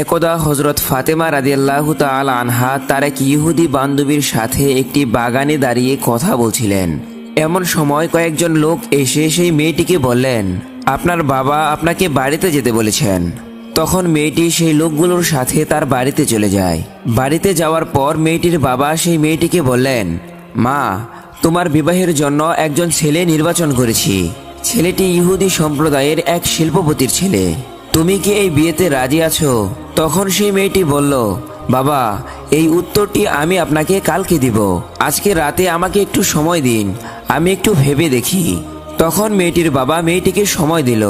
একদা হযরত ফাতেমা রাদিয়াল্লাহু তাআলা আনহা তার এক ইহুদি বান্ধবীর সাথে একটি বাগানে দাঁড়িয়ে কথা বলছিলেন। এমন সময় কয়েকজন লোক এসে সেই মেয়েটিকে বললেন, আপনার বাবা আপনাকে বাড়িতে যেতে বলেছেন। তখন মেয়েটি সেই লোকগুলোর সাথে তার বাড়িতে চলে যায়। বাড়িতে যাওয়ার পর মেয়েটির বাবা সেই মেয়েটিকে বললেন, মা, তোমার বিবাহের জন্য একজন ছেলে নির্বাচন করেছি। ছেলেটি ইহুদি সম্প্রদায়ের এক শিল্পপতির ছেলে। তুমি কি এই বিয়েতে রাজি আছো? তখন সেই মেয়েটি বলল, বাবা, এই উত্তরটি আমি আপনাকে কালকে দিব। আজকে রাতে আমাকে একটু সময় দিন, আমি একটু ভেবে দেখি। তখন মেয়েটির বাবা মেয়েটিকে সময় দিল।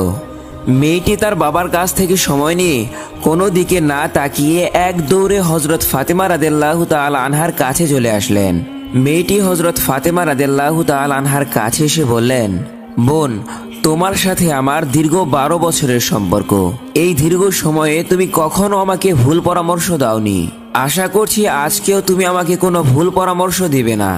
মেয়েটি তার বাবার কাছ থেকে সময় নিয়ে কোনো দিকে না তাকিয়ে এক দৌড়ে হযরত ফাতেমা রাদিয়াল্লাহু তাআলা আনহার কাছে চলে আসলেন। মেয়েটি হযরত ফাতেমা রাদিয়াল্লাহু তাআলা আনহার কাছে এসে বললেন, বোন, তোমার সাথে আমার দীর্ঘ 12 বছরের সম্পর্ক। এই দীর্ঘ সময়ে তুমি কখনো আমাকে ভুল পরামর্শ দাওনি। আশা করছি আজকেও তুমি আমাকে কোনো ভুল পরামর্শ দিবে না।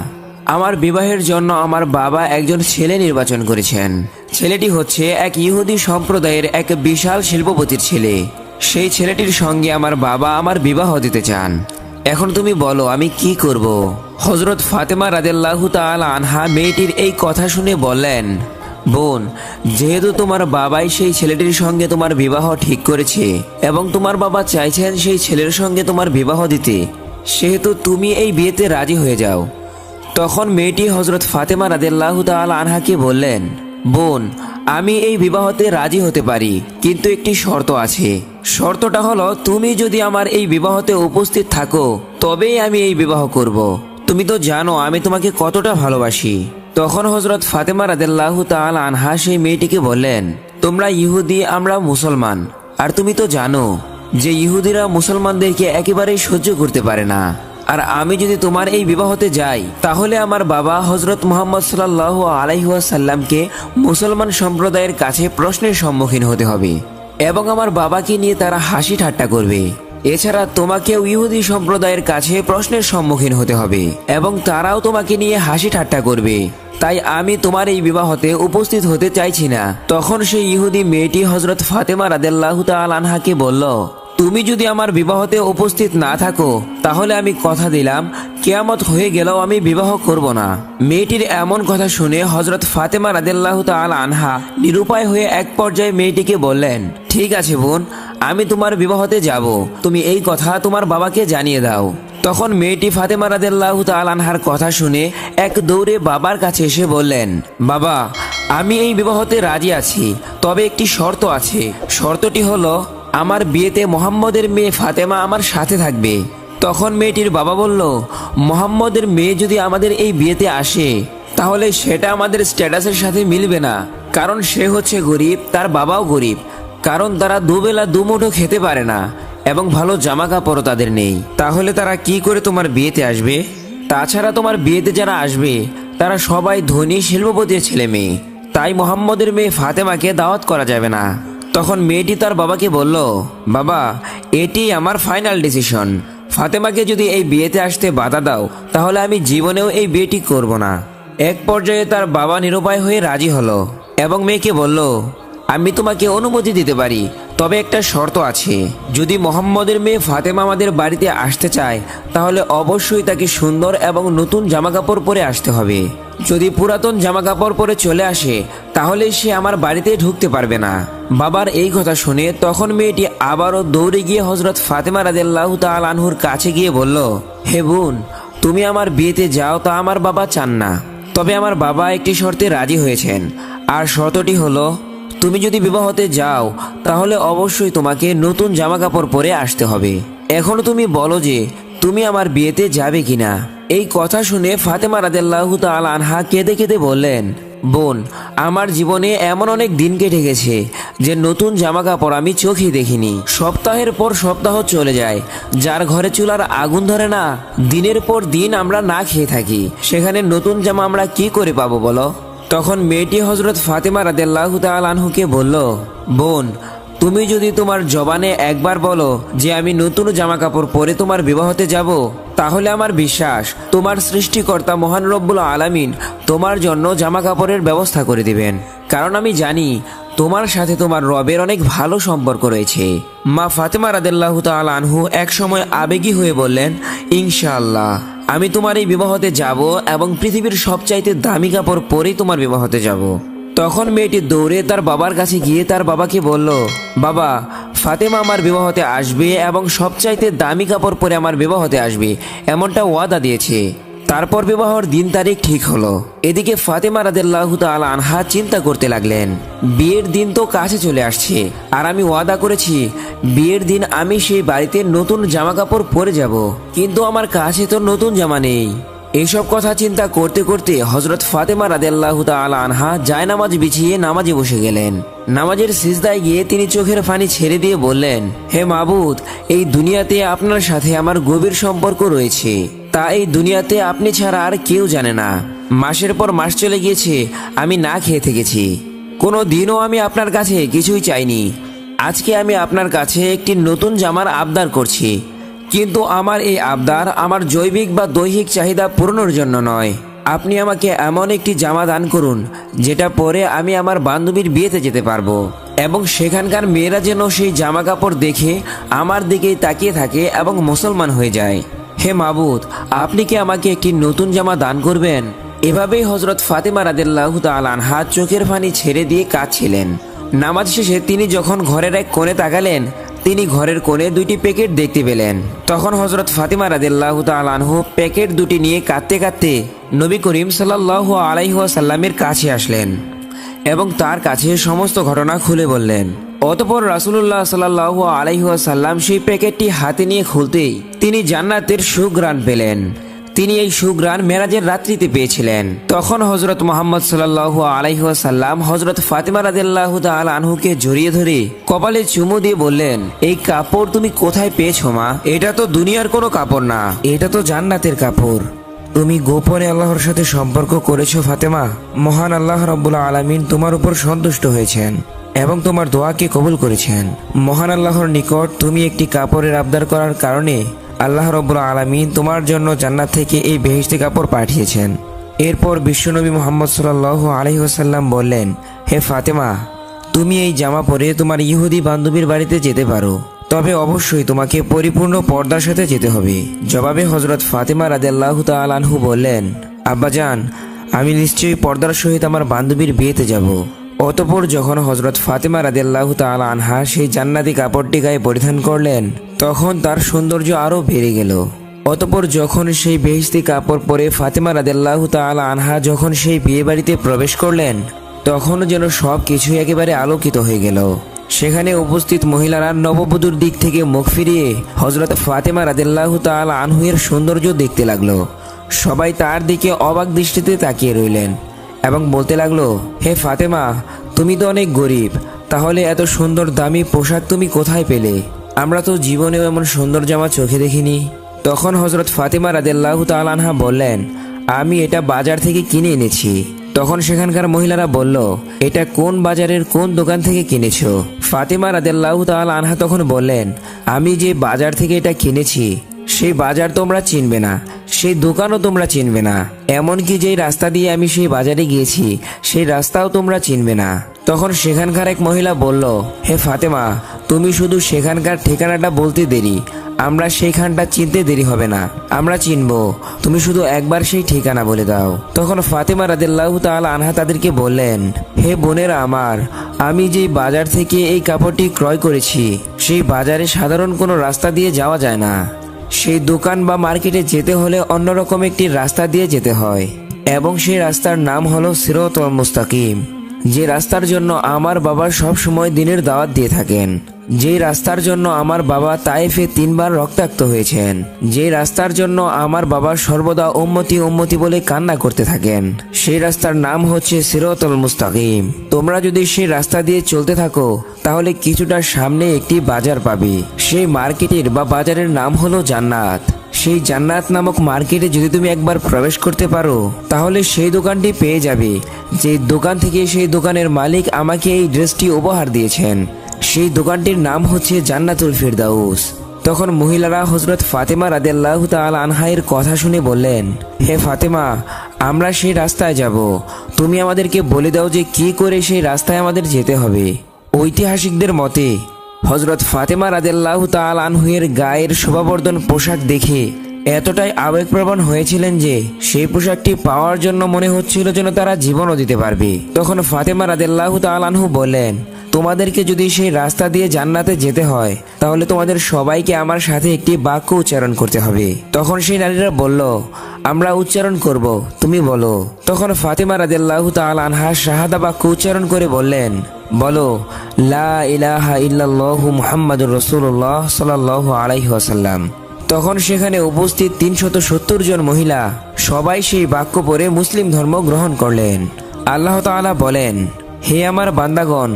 আমার বিবাহের জন্য আমার বাবা একজন ছেলে নির্বাচন করেছেন। ছেলেটি হচ্ছে এক ইহুদি সম্প্রদায়ের এক বিশাল শিল্পপতির ছেলে। সেই ছেলেটির সঙ্গে আমার বাবা আমার বিবাহ দিতে চান। এখন তুমি বলো আমি কি করব? হযরত ফাতেমা রাদিয়াল্লাহু তাআলা আনহা মেয়েটির এই কথা শুনে বললেন, বোন, যেহেতু তোমার বাবাই সেই ছেলেটির সঙ্গে তোমার বিবাহ ঠিক করেছে এবং তোমার বাবা চাইছেন সেই ছেলের সঙ্গে তোমার বিবাহ দিতে, সেহেতু তুমি এই বিয়েতে রাজি হয়ে যাও। তখন মেয়েটি হযরত ফাতেমা রাদিয়াল্লাহু তাআলা আনহাকে বললেন, বোন, আমি এই বিবাহতে রাজি হতে পারি, কিন্তু একটি শর্ত আছে। শর্তটা হলো তুমি যদি আমার এই বিবাহতে উপস্থিত থাকো তবেই আমি এই বিবাহ করব। তুমি তো জানো আমি তোমাকে কতটা ভালোবাসি। তখন হযরত ফাতেমা রাদিয়াল্লাহু তাআলা আনহা সেই মেয়েটিকে বললেন, তোমরা ইহুদি, আমরা মুসলমান, আর তুমি তো জানো যে ইহুদিরা মুসলমানদেরকে একেবারেই সহ্য করতে পারে না। আর আমি যদি তোমার এই বিবাহতে যাই তাহলে আমার বাবা হযরত মুহাম্মদ সাল্লাল্লাহু আলাইহি ওয়াসাল্লামকে মুসলমান সম্প্রদায়ের কাছে প্রশ্নের সম্মুখীন হতে হবে এবং আমার বাবাকে নিয়ে তারা হাসি ঠাট্টা করবে। এছাড়া তোমাকেও ইহুদি সম্প্রদায়ের কাছে প্রশ্নের সম্মুখীন হতে হবে এবং তারাও তোমাকে নিয়ে হাসি ঠাট্টা করবে। তাই আমি তোমার এই বিবাহতে উপস্থিত হতে চাইছি না। তখন সেই ইহুদি মেয়েটি হযরত ফাতেমা রাদিয়াল্লাহু তাআলা আনহাকে বলল, তুমি যদি আমার বিবাহতে উপস্থিত না থাকো তাহলে আমি কথা দিলাম কিয়ামত হয়ে গেলেও আমি বিবাহ করব না। মেয়েটির এমন কথা শুনে হযরত ফাতেমা রাদিয়াল্লাহু তাআলা আনহা নিরুপায় হয়ে এক পর্যায়ে মেয়েটিকে বললেন, ঠিক আছে বোন, আমি তোমার বিবাহতে যাব, তুমি এই কথা তোমার বাবাকে জানিয়ে দাও। তখন মেয়েটি ফাতেমা রাদিয়াল্লাহু তাআলা আনহার কথা শুনে এক দৌড়ে বাবার কাছে এসে বললেন, বাবা, আমি এই বিবাহতে রাজি আছি, তবে একটি শর্ত আছে। শর্তটি হলো আমার বিয়েতে মুহাম্মদের মেয়ে ফাতেমা আমার সাথে থাকবে। তখন মেয়েটির বাবা বলল, মুহাম্মদের মেয়ে যদি আমাদের এই বিয়েতে আসে তাহলে সেটা আমাদের স্ট্যাটাসের সাথে মিলবে না, কারণ সে হচ্ছে গরিব, তার বাবাও গরিব, কারণ তারা দুবেলা দুমুঠো খেতে পারে না এবং ভালো জামা কাপড়ও তাদের নেই। তাহলে তারা কি করে তোমার বিয়েতে আসবে? তাছাড়া তোমার বিয়েতে যারা আসবে তারা সবাই ধনী শিল্পপতির ছেলে মেয়ে, তাই মুহাম্মদের মেয়ে ফাতেমাকে দাওয়াত করা যাবে না। তখন মেয়েটি তার বাবাকে বলল, বাবা, এটি আমার ফাইনাল ডিসিশন। ফাতেমাকে যদি এই বিয়েতে আসতে বাধা দাও তাহলে আমি জীবনেও এই বিয়েটি করব না। এক পর্যায়ে তার বাবা নিরুপায় হয়ে রাজি হলো এবং মেয়েকে বলল, আমি তোমাকে অনুমতি দিতে পারি, তবে একটা শর্ত আছে। যদি মুহাম্মদের মেয়ে ফাতেমা আমাদের বাড়িতে আসতে চায় তাহলে অবশ্যই তাকে সুন্দর এবং নতুন জামাকাপড় পরে আসতে হবে। যদি পুরাতন জামাকাপড় পরে চলে আসে তাহলে সে আমার বাড়িতে ঢুকতে পারবে না। বাবার এই কথা শুনে তখন মেয়েটি আবারও দৌড়ে গিয়ে হযরত ফাতেমা রাদিয়াল্লাহু তাআলা আনহুর কাছে গিয়ে বলল, হে বোন, তুমি আমার বিয়েতে যাও তা আমার বাবা চান না, তবে আমার বাবা একটি শর্তে রাজি হয়েছেন। আর শর্তটি হলো তুমি যদি বিবাহতে যাও তাহলে অবশ্যই তোমাকে নতুন জামা কাপড় পরে আসতে হবে। এখন তুমি বলো যে তুমি আমার বিয়েতে যাবে কিনা। এই কথা শুনে ফাতেমা রাদিয়াল্লাহু তাআলা আনহা কেঁদে কেঁদে বললেন, বোন, আমার জীবনে এমন অনেক দিন কেটে গেছে যে নতুন জামা কাপড় আমি চোখেই দেখিনি। সপ্তাহের পর সপ্তাহ চলে যায়, যার ঘরে চুলার আগুন ধরে না, দিনের পর দিন আমরা না খেয়ে থাকি, সেখানে নতুন জামা আমরা কি করে পাবো বলো? তখন মেয়েটি হযরত ফাতেমা রাদিয়াল্লাহু তাআলা আনহুকে বলল, বোন, তুমি যদি তোমার জবানে একবার বলো যে আমি নতুন জামা কাপড় পরে তোমার বিবাহতে যাব, তাহলে আমার বিশ্বাস তোমার সৃষ্টিকর্তা মহান রব্বুল আলামিন তোমার জন্য জামা কাপড়ের ব্যবস্থা করে দিবেন। কারণ আমি জানি তোমার সাথে তোমার রবের অনেক ভালো সম্পর্ক রয়েছে। মা ফাতেমা রাদিয়াল্লাহু তাআলা আনহু এক সময় আবেগী হয়ে বললেন, ইনশাআল্লাহ আমি তোমার এই বিবাহতে যাব এবং পৃথিবীর সবচাইতে দামি কাপড় পরেই তোমার বিবাহতে যাব। তখন মেয়েটি দৌড়ে তার বাবার কাছে গিয়ে তার বাবাকে বলল, বাবা, ফাতেমা আমার বিবাহতে আসবে এবং সবচাইতে দামি কাপড় পরে আমার বিবাহতে আসবে, এমনটা ওয়াদা দিয়েছে। তারপর বিবাহের দিন তারিখ ঠিক হলো। এদিকে ফাতেমা রাদিয়াল্লাহু তাআলা আনহা চিন্তা করতে লাগলেন, বিয়ের দিন তো কাছে চলে আসছে, আর আমি ওয়াদা করেছি বিয়ের দিন আমি সেই বাড়িতে নতুন জামা কাপড় পরে যাব, কিন্তু আমার কাছে তো নতুন জামা নেই। এইসব কথা চিন্তা করতে করতে হযরত ফাতেমা রাদিয়াল্লাহু তাআলা আনহা জায়নামাজ বিছিয়ে নামাজে বসে গেলেন। নামাজের সিজদায় গিয়ে তিনি চোখের পানি ছেড়ে দিয়ে বললেন, হে মাবুদ, এই দুনিয়াতে আপনার সাথে আমার গভীর সম্পর্ক রয়েছে, তা এই দুনিয়াতে আপনি ছাড়া আর কেউ জানে না। মাসের পর মাস চলে গিয়েছে, আমি না খেয়ে থেকেছি, কোনো দিনও আমি আপনার কাছে কিছুই চাইনি। আজকে আমি আপনার কাছে একটি নতুন জামার আবদার করছি, কিন্তু আমার এই আবদার আমার জৈবিক বা দৈহিক চাহিদা পূরণের জন্য নয়। আপনি আমাকে এমন একটি জামা দান করুন যেটা পরে আমি আমার বান্ধবীর বিয়েতে যেতে পারবো, এবং সেখানকার মেয়েরা যেন সেই জামা কাপড় দেখে আমার দিকেই তাকিয়ে থাকে এবং মুসলমান হয়ে যায়। হে মাবুদ, আপনি কি আমাকে একটি নতুন জামা দান করবেন? এভাবেই হযরত ফাতেমা রাদিয়াল্লাহু তাআলা আনহা চোখের পানি ছেড়ে দিয়ে কাঁদছিলেন। নামাজ শেষে তিনি যখন ঘরের এক কোণে তাকালেন, তিনি ঘরের কোণে দুইটি প্যাকেট দেখতে পেলেন। তখন হযরত ফাতেমা রাদিয়াল্লাহু তাআলা আনহু প্যাকেট দুটি নিয়ে কাঁদতে কাঁদতে নবী করিম সাল্লাল্লাহু আলাইহি ওয়াসাল্লামের কাছে আসলেন এবং তার কাছে সমস্ত ঘটনা খুলে বললেন। অতঃপর রাসূলুল্লাহ সাল্লাল্লাহু আলাইহি ওয়াসাল্লাম সেই প্যাকেটটি হাতে নিয়ে খুলতেই তিনি জান্নাতের সুঘ্রাণ পেলেন। তিনি এই সুঘ্রাণ মেরাজের রাত্রিতে পেয়েছিলেন। তখন হযরত মুহাম্মদ সাল্লাল্লাহু আলাইহি ওয়াসাল্লাম হযরত ফাতেমা রাদিয়াল্লাহু তাআলা আনহুকে জড়িয়ে ধরে কপালে চুমু দিয়ে বললেন, এই কাপড় তুমি কোথায় পেয়েছো মা? এটা তো দুনিয়ার কোনো কাপড় না, এটা তো জান্নাতের কাপড়। তুমি গোপনে আল্লাহর সাথে সম্পর্ক করেছো ফাতেমা। মহান আল্লাহ রাব্বুল আলামিন তোমার উপর সন্তুষ্ট হয়েছেন এবং তোমার দোয়াকে কবুল করেছেন। মহান আল্লাহর নিকট তুমি একটি কাপড়ের আবদার করার কারণে আল্লাহ রাব্বুল আলামিন তোমার জন্য জান্নাত থেকে এই বেহেশতি কাপড় পাঠিয়েছেন। এরপর বিশ্বনবী মুহাম্মদ সাল্লাল্লাহু আলাইহি ওয়াসাল্লাম বললেন, হে ফাতেমা, তুমি এই জামা পরে তোমার ইহুদি বান্ধবীর বাড়িতে যেতে পারো, তবে অবশ্যই তোমাকে পরিপূর্ণ পর্দার সাথে যেতে হবে। জবাবে হযরত ফাতেমা রাদিয়াল্লাহু তাআলা আনহু বললেন, আব্বাজান, আমি নিশ্চয়ই পর্দার সহিত আমার বান্ধবীর বিয়েতে যাব। অতঃপর যখন হযরত ফাতেমা রাদিয়াল্লাহু তাআলা আনহা সেই জান্নাতি কাপড়টি গায়ে পরিধান করলেন, তখন তার সৌন্দর্য আরও বেড়ে গেল। অতঃপর যখন সেই বেহেশতি কাপড় পরে ফাতেমা রাদিয়াল্লাহু তাআলা আনহা যখন সেই বিয়ে বাড়িতে প্রবেশ করলেন, তখন যেন সব কিছু একেবারে আলোকিত হয়ে গেল। সেখানে উপস্থিত মহিলারা নববধূর দিক থেকে মুখ ফিরিয়ে হযরত ফাতেমা রাদিয়াল্লাহু তাআলা আনহুয়ের সৌন্দর্য দেখতে লাগলো। সবাই তার দিকে অবাক দৃষ্টিতে তাকিয়ে রইলেন এবং বলতে লাগলো, হে ফাতেমা, তুমি তো অনেক গরিব, তাহলে এত সুন্দর দামি পোশাক তুমি কোথায় পেলে? আমরা তো জীবনেও এমন সুন্দর জামা চোখে দেখিনি। তখন হযরত ফাতেমা রাদিয়াল্লাহু তাআলা আনহা বললেন, আমি এটা বাজার থেকে কিনে এনেছি। তখন সেখানকার মহিলারা বলল, এটা কোন বাজারের কোন দোকান থেকে কিনেছো? ফাতেমা রাদিয়াল্লাহু তাআলা আনহা তখন বললেন, আমি যে বাজার থেকে এটা কিনেছি সেই বাজার তোমরা চিনবে না, সেই দোকানও তোমরা চিনবে না, এমনকি যেই রাস্তা দিয়ে আমি সেই বাজারে গিয়েছি সেই রাস্তাও তোমরা চিনবে না। তখন সেখানকার এক মহিলা বলল, হে ফাতেমা, তুমি শুধু সেখানকার ঠিকানাটা বলতে দেরি, আমরা সেইখানটা চিনতে দেরি হবে না, আমরা চিনবো, তুমি শুধু একবার সেই ঠিকানা বলে দাও। তখন ফাতেমা রাদিয়াল্লাহু তাআলা আনহা তাদেরকে বললেন, হে বোনেরা আমার, আমি যেই বাজার থেকে এই কাপড়টি ক্রয় করেছি সেই বাজারে সাধারণ কোনো রাস্তা দিয়ে যাওয়া যায় না, সেই দোকান বা মার্কেটে যেতে হলে অন্যরকম একটি রাস্তা দিয়ে যেতে হয়, এবং সেই রাস্তার নাম হলো সিরাতুল মুস্তাকিম। যে রাস্তার জন্য আমার বাবা সব সময় দিনের দাওয়াত দিয়ে থাকেন, যেই রাস্তার জন্য আমার বাবা তায়েফে 3 বার রক্তাক্ত হয়েছেন, যে রাস্তার জন্য আমার বাবা সর্বদা উম্মতি উম্মতি বলে কান্না করতে থাকেন, সেই রাস্তার নাম হচ্ছে সিরাতুল মুস্তাকিম। তোমরা যদি সেই রাস্তা দিয়ে চলতে থাকো তাহলে কিছুটা সামনে একটি বাজার পাবে, সেই মার্কেটের বা বাজারের নাম হলো জান্নাত। সেই জান্নাত নামক মার্কেটে যদি তুমি একবার প্রবেশ করতে পারো তাহলে সেই দোকানটি পেয়ে যাবে, যে দোকান থেকে সেই দোকানের মালিক আমাকে এই ড্রেসটি উপহার দিয়েছেন। সেই দোকানটির নাম হচ্ছে জান্নাতুল ফিরদাউস। তখন মহিলারা হযরত ফাতেমা রাদিয়াল্লাহু তাআলা আনহার কথা শুনে বললেন, হে ফাতেমা, আমরা সেই রাস্তায় যাব, তুমি আমাদেরকে বলে দাও যে কি করে সেই রাস্তায় আমাদের যেতে হবে। ঐতিহাসিকদের মতে হযরত ফাতেমা রাদিয়াল্লাহু তাআলা আনহুয়ের গায়ের শোভাবর্ধন পোশাক দেখে এতটাই আবেগপ্রবণ হয়েছিলেন যে সেই পোশাকটি পাওয়ার জন্য মনে হচ্ছিল যেন তারা জীবনও দিতে পারবে। তখন ফাতেমা রাদিয়াল্লাহু তাআলা আনহু বললেন, তোমাদেরকে যদি সেই রাস্তা দিয়ে জান্নাতে যেতে হয় তাহলে তোমাদের সবাইকে আমার সাথে একটি বাক্য উচ্চারণ করতে হবে। তখন সেই নারীরা বলল, আমরা উচ্চারণ করব, তুমি বলো। তখন ফাতেমা রাদিয়াল্লাহু তাআলা আনহা শাহাদা বাক্য উচ্চারণ করে বললেন, বলো, লা ইলাহা ইল্লাল্লাহু মুহাম্মাদুর রাসূলুল্লাহ সাল্লাল্লাহু আলাইহি ওয়াসাল্লাম। তখন সেখানে উপস্থিত ৩৭০ জন মহিলা সবাই সেই বাক্য পড়ে মুসলিম ধর্ম গ্রহণ করলেন। আল্লাহ তাআলা বলেন, হে আমার বান্দাগণ,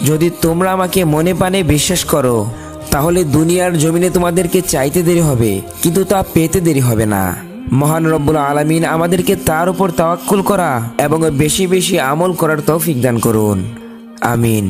যদি তোমরা আমাকে মনে প্রাণে বিশ্বাস করো তাহলে দুনিয়ার জমিনে তোমাদেরকে চাইতে দেরি হবে, কিন্তু তা পেতে দেরি হবে না। মহান রব্বুল আলামিন আমাদেরকে তার উপর তাওয়াক্কুল করা এবং বেশি বেশি আমল করার তৌফিক দান করুন। আমিন।